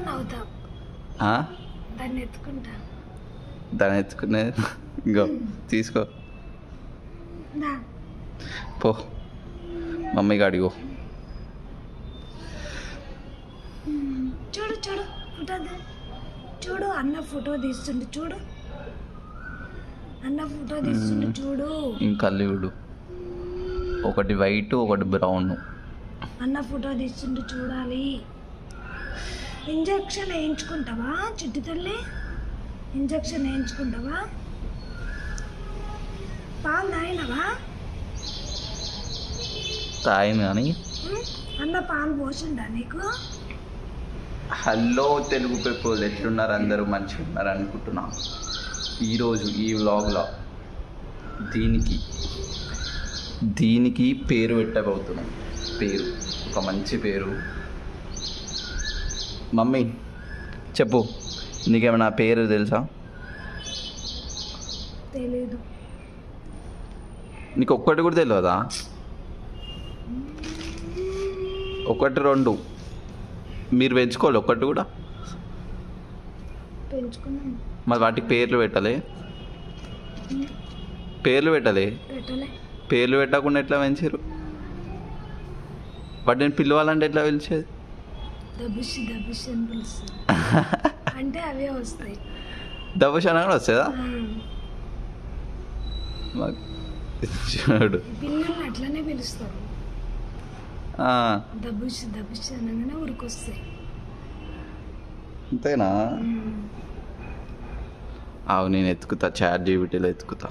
నవ్వుతాం. దాన్ని ఎత్తుకుంటా. దాన్ని ఎత్తుకునే ఇంకో తీసుకో పో మమ్మీకి అడిగో. చూడు చూడు ఫోటో చూడు, అన్న ఫోటో తీస్తుండు చూడు, అన్న ఫోటో తీస్తుండు చూడు. ఇంకా చూడు, ఒకటి వైట్ ఒకటి బ్రౌన్. అన్న ఫోటో తీస్తుండు చూడాలి. ఇంజక్షన్ వేయించుకుంటావా చిట్టి తల్లి? ఇంజక్షన్ వేయించుకుంటావా? పాలు తాగినవా? తాగింది కానీ. అన్న పాలు పోసిండా నీకు? హలో తెలుగు పీపుల్, ఎట్లున్నారు? అందరూ మంచిగా ఉన్నారు అనుకుంటున్నా. ఈరోజు ఈ వ్లాగ్లో దీనికి పేరు పెట్టబోతున్నాం. పేరు ఒక మంచి పేరు. మమ్మీ చెప్పు, నీకేమైనా పేరు తెలుసా? తెలీదు. నీకు ఒక్కటి కూడా తెలియదా? ఒకటి రెండు మీరు పెంచుకోవాలి, ఒక్కటి కూడా పెంచుకున్నాం. మరి వాటికి పేర్లు పెట్టాలి. పేర్లు పెట్టకుండా ఎట్లా పెంచారు? వాటిని పిలవాలంటే ఎట్లా పిలిచేది? దబిష్ అని పిలుస్తుంది. అంటే అవే వస్తాయి. దబుష్ అని కూడా వస్తుందా? చూడు, పిల్లల్ని అట్లనే పిలుస్తారు. దబుష్ అనగానే ఊరికొస్తాయి. అంతేనా? అవు, నేను ఎత్తుకుతా, చాట్ జీపీటీలో ఎత్తుకుతా.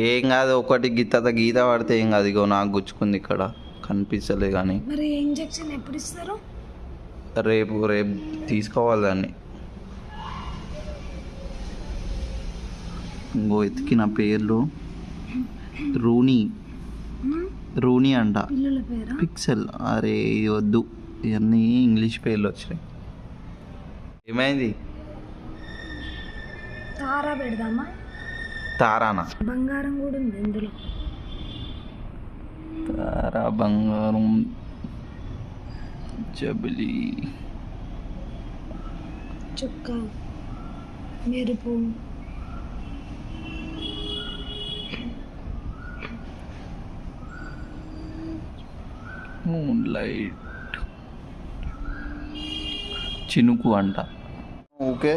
ఏం కాదు, ఒకటి గీత పడితే ఏం కాదు. ఇగో నాకు గుచ్చుకుంది ఇక్కడ, కనిపించలే. కానీ మరి ఇంజెక్షన్ ఎప్పుడు ఇస్తారు? రేపు తీసుకోవాలి దాన్ని. ఇంకో ఎతికిన పేర్లు రూనీ అంట. పిక్సెల్. అరే వద్దు, ఇవన్నీ ఇంగ్లీష్ పేర్లు వచ్చినాయి. ఏమైంది? తారా పెడదామా? తారానా? బంగారం కూడా ఉంది ఇందులో. తారా, బంగారం, జబలి, చుక్క, మెరుపు, మూన్ లైట్, చినుకు అంట. ఓకే,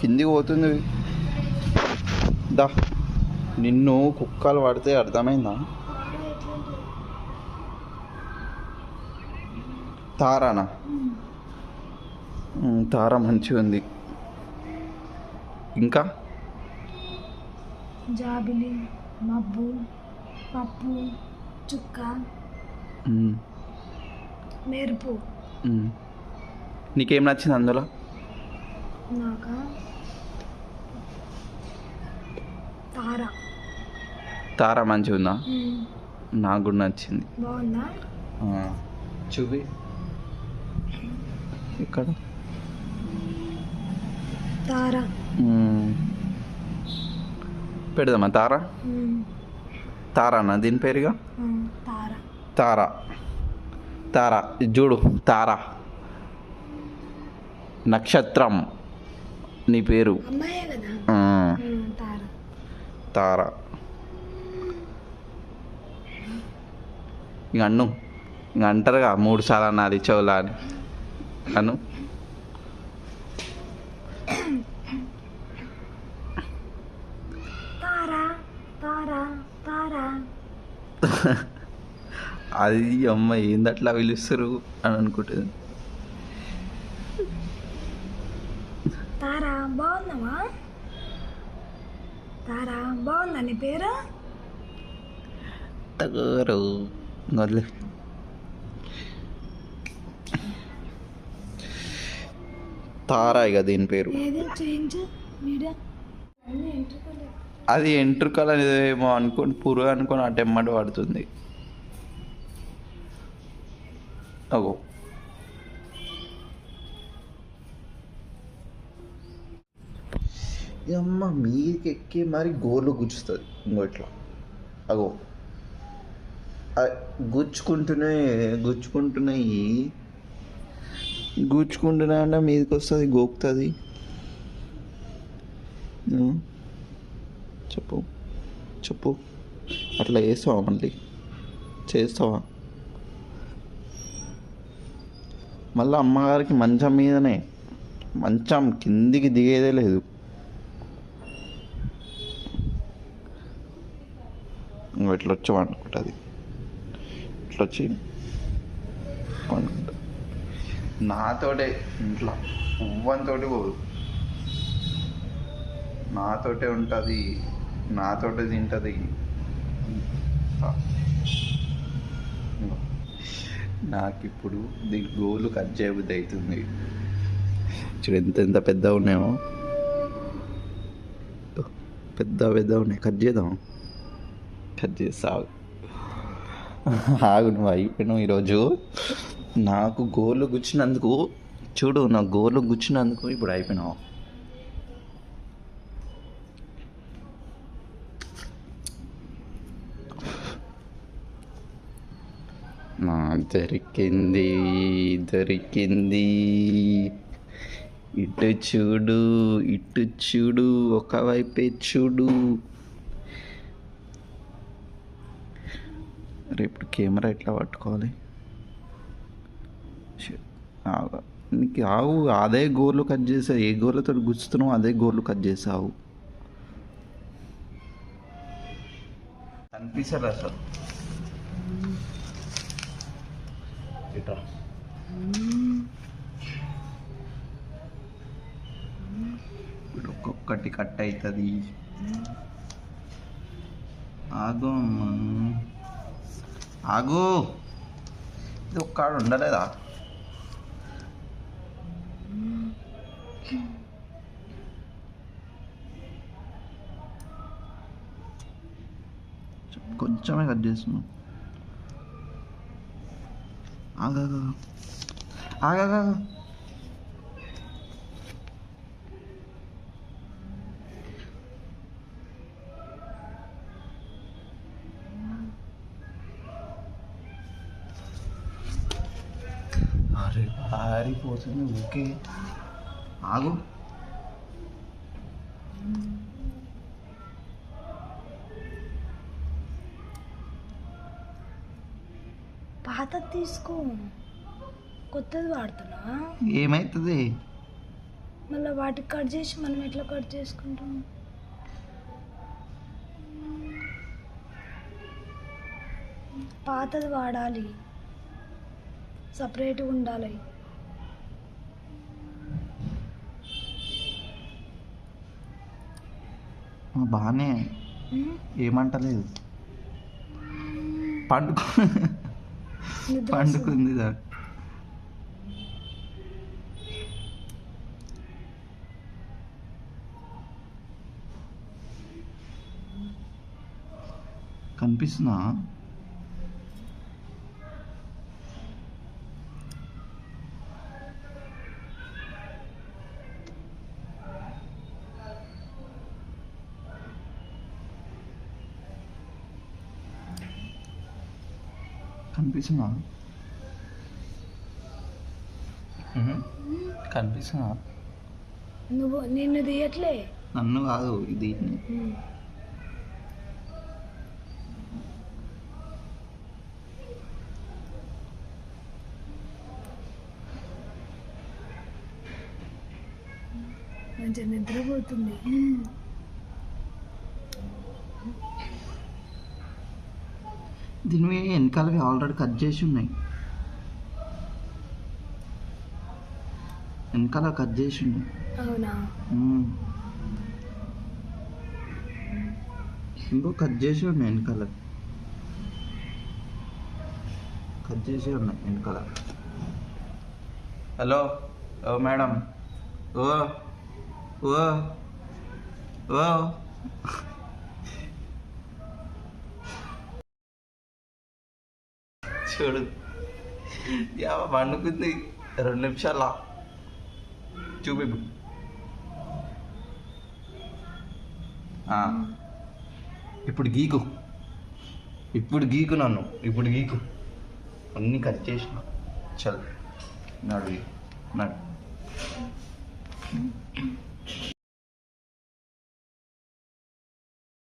కిందికి పోతుంది. దా, నిన్ను కుక్కలు పడితే అర్థమైందా? తారానా? తారా మంచిగా ఉంది. ఇంకా జాబిలి, మబ్బు, పప్పు, చుక్క, మెరుపు. నీకేం నచ్చింది అందులో? నాకా తారా. తారా మంచిగా ఉందా? నాకు కూడా నచ్చింది. బాగుందా? చూపి ఇక్కడ తారా పెడదామా? తారానా దీని పేరుగా? తారా ఇది చూడు, తారా నక్షత్రం. నీ పేరు తారా. ఇంక అన్ను, ఇంక అంటారుగా 3 సార్లు అన్నది చెవులా అని. అను అది అమ్మ ఏందట్లా పిలుస్తారు అని అనుకుంటుంది. తారా బాగుందమ్మా? తారా బాగుందా నీ పేరు? తగరు వదిలే. తారా ఇక దీని పేరు. అది ఎంట్రుకలు అనేదేమో అనుకోని, పురుగు అనుకొని ఆ టెమ్మడి పడుతుంది. అగో అమ్మ మీదకి ఎక్కి మరి గోర్లు గుచ్చుతుంది. ఇంకో ఇట్లా అగో గుచ్చుకుంటున్నాయి గుచ్చుకుంటున్నాయి గుచ్చుకుంటున్నాయి అంటే మీదకి వస్తుంది గోకుతుంది. చెప్పు చెప్పు, అట్లా చేస్తావా? మళ్ళీ చేస్తావా? మళ్ళీ అమ్మగారికి మంచం మీదనే, మంచం కిందికి దిగేదే లేదు. ఇట్లా వచ్చి వండుకుంటుంది, ఇట్లా వచ్చి వండుకుంటుంది. నాతోటే ఇంట్లో పువ్వంతోటి పోదు, నాతోటే ఉంటుంది, నాతోటే తింటుంది. నాకు ఇప్పుడు దీని గోలు కట్ చేయబుద్ధి అవుతుంది. చూడు ఎంత ఎంత పెద్దగా ఉన్నాయో, పెద్ద ఉన్నాయి. కట్ చేద్దాం, కట్ చేస్తా. ఆగు, నువ్వు అయిపోయినావు ఈరోజు. నాకు గోలు గుచ్చినందుకు, చూడు నా గోలు గుచ్చినందుకు ఇప్పుడు అయిపోయినావు. నా దొరికింది దొరికింది. ఇటు చూడు ఇటు చూడు, ఒకవైపే చూడు. రేపు కెమెరా ఎట్లా పట్టుకోవాలి? నీకు ఆవు, అదే గోర్లు కట్ చేసావు. ఏ గోర్లతో గుచ్చుతున్నావు అదే గోర్లు కట్ చేసావు. అనిపిస్తుంది అసలు. ఇట్లా ఇప్పుడు ఒక్కొక్కటి కట్ అవుతుంది. ఆగు ఆగు, ఇది ఒక్కడ ఉండలేదా? కొంచెమే కట్ చేస్తున్నాం. ఆగా ఆగా, అరే పారిపోతుంది ఓకే. ఆగు, పాతది తీసుకో, కొత్తది వాడుతున్నా. ఏమవుతుంది? మళ్ళీ వాటికి కట్ చేసి మనం ఎట్లా కట్ చేసుకుంటాం? పాతది వాడాలి, సపరేట్గా ఉండాలి. బాగానే, ఏమంటలేదు. పండుకుంది దా. కనిపిస్తుందా? కనిపిస్తుందా? కనిపిస్తుందా? నువ్వు నిన్ను తీయట్లే. నన్ను కాదు, ఇది మంచిగా నిద్రపోతుంది. దీని వెనకాలవి ఆల్రెడీ కట్ చేసి ఉన్నాయి. వెనకాల కట్ చేసి ఉన్నాయి. అవునా? ఇంకో కట్ చేసి ఉన్నాయి వెనకాల, కట్ చేసి ఉన్నాయి వెనకాల. హలో ఓ మేడం, ఓ ఓ ఓ చూడు, పండుకుంది 2 నిమిషాల. చూపి ఇప్పుడు గీకు, ఇప్పుడు గీకు నన్ను, ఇప్పుడు గీకు అన్నీ కట్ చేసిన. చల్ నడు నడు.